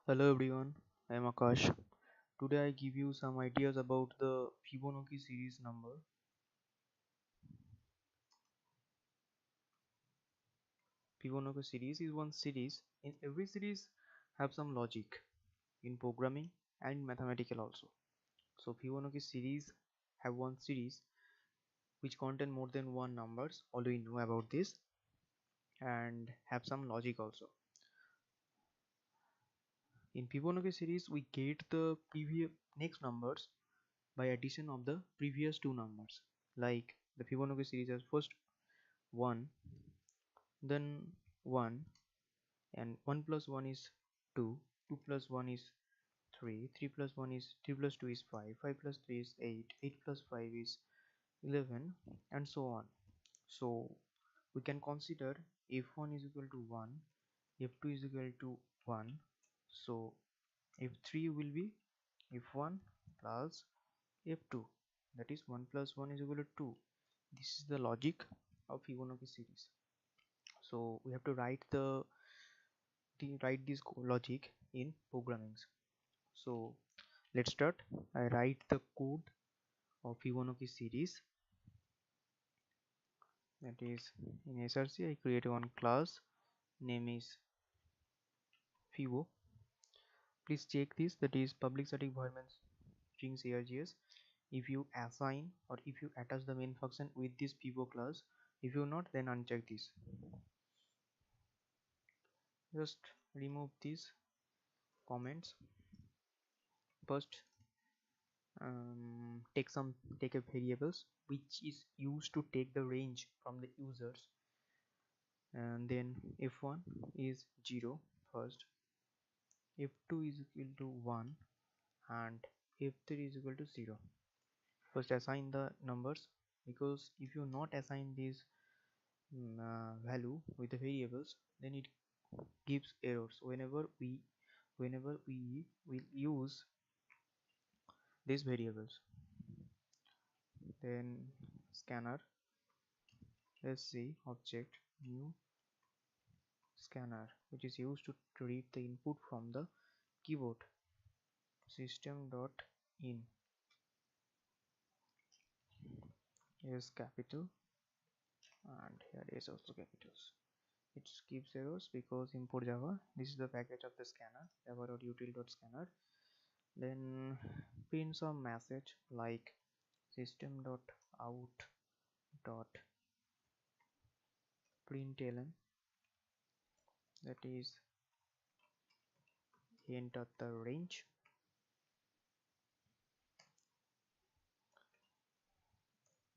Hello everyone, I am Akash. Today I give you some ideas about the Fibonacci series number. Fibonacci series is one series. In every series have some logic in programming and mathematical also. So Fibonacci series have one series which contain more than one numbers. All we know about this and have some logic also. In Fibonacci series we get the previous next numbers by addition of the previous two numbers. Like the Fibonacci series has first 1, then 1, and 1 plus 1 is 2, 2 plus 1 is 3, 3 plus 1 is 3 plus 2 is 5, 5 plus 3 is 8, 8 plus 5 is 11, and so on. So we can consider f1 is equal to 1, f2 is equal to 1, so f3 will be f1 plus f2, that is 1 plus 1 is equal to 2. This is the logic of Fibonacci series. So we have to write this logic in programming. So let's start. I write the code of Fibonacci series, that is in src I create one class, name is Fibo. Please check this, that is public static void main strings args. If you assign or if you attach the main function with this Fibo class, if you not, then uncheck this. Just remove these comments. First take a variables which is used to take the range from the users, and then f1 is 0 first, f2 is equal to 1, and f3 is equal to 0. First assign the numbers, because if you not assign this value with the variables, then it gives errors whenever we will use these variables. Then scanner, let's see object new scanner, which is used to read the input from the keyboard. System.in is capital, and here is also capitals. It gives errors because import java. This is the package of the scanner, java.util.scanner. Then print some message like system.out.println, that is enter the range.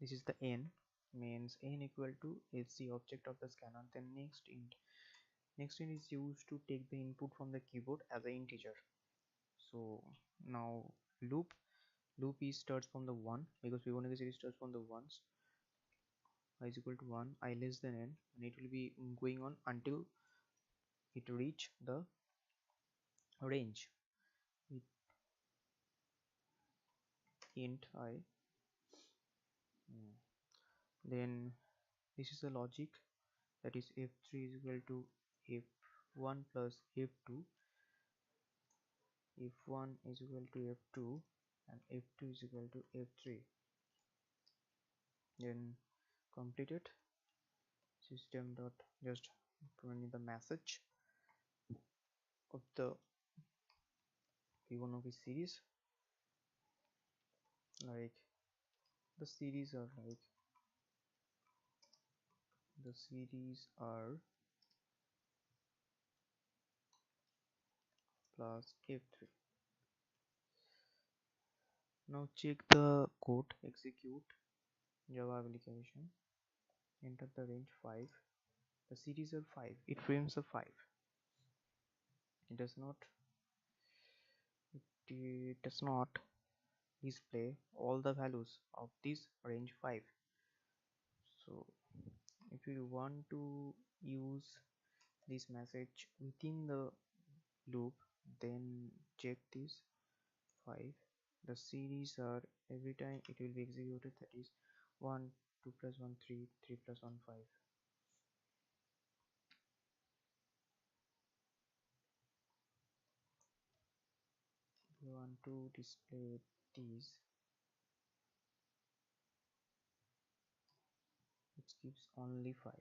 This is the n, means n equal to is the object of the scanner. Then next int is used to take the input from the keyboard as an integer. So now loop is starts from the 1, because Fibonacci series starts from the ones. I is equal to 1, I less than n, and it will be going on until it reach the range with int I. Then this is the logic, that is f3 is equal to f1 plus f2, f1 is equal to f2, and f2 is equal to f3. Then completed. System dot just print the message of the Fibonacci series, like the series are plus f3. Now check the code, execute Java application, enter the range 5. The series are 5, it frames a 5. It does not display all the values of this range 5. So if you want to use this message within the loop, then check this 5. The series are every time it will be executed, that is 1, 2 plus 1 3, 3 plus 1 5. want to display these, it gives only 5.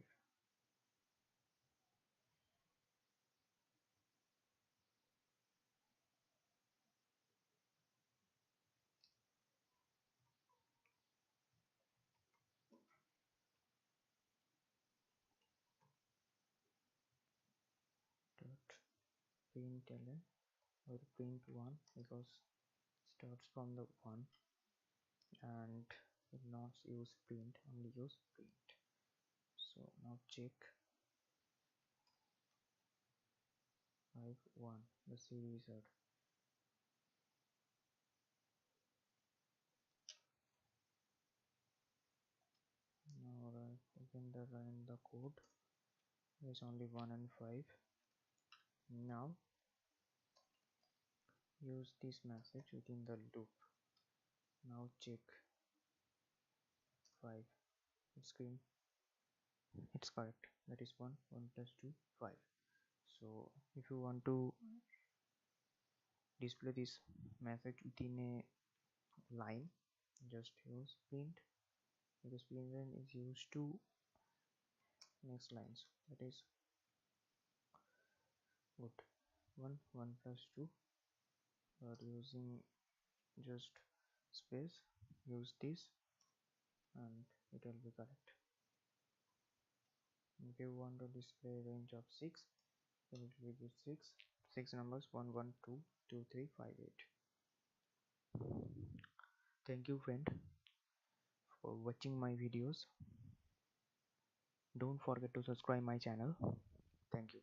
Dot println or print 1 because starts from the 1 and will not use print, only use print. So now check 5 1, the series are. Now again the run the code. There's only 1 and 5. Now use this message within the loop. Now check 5. Screen, it's correct. That is 1 1 plus 2 5. So if you want to display this message within a line, just use print, because print line is used to next lines. That is good. 1 1 plus 2, or using just space, use this and it will be correct. If you want to display range of 6, then it will be 6 numbers 1 1 2 2 3 5 8. Thank you friend for watching my videos. Don't forget to subscribe my channel. Thank you.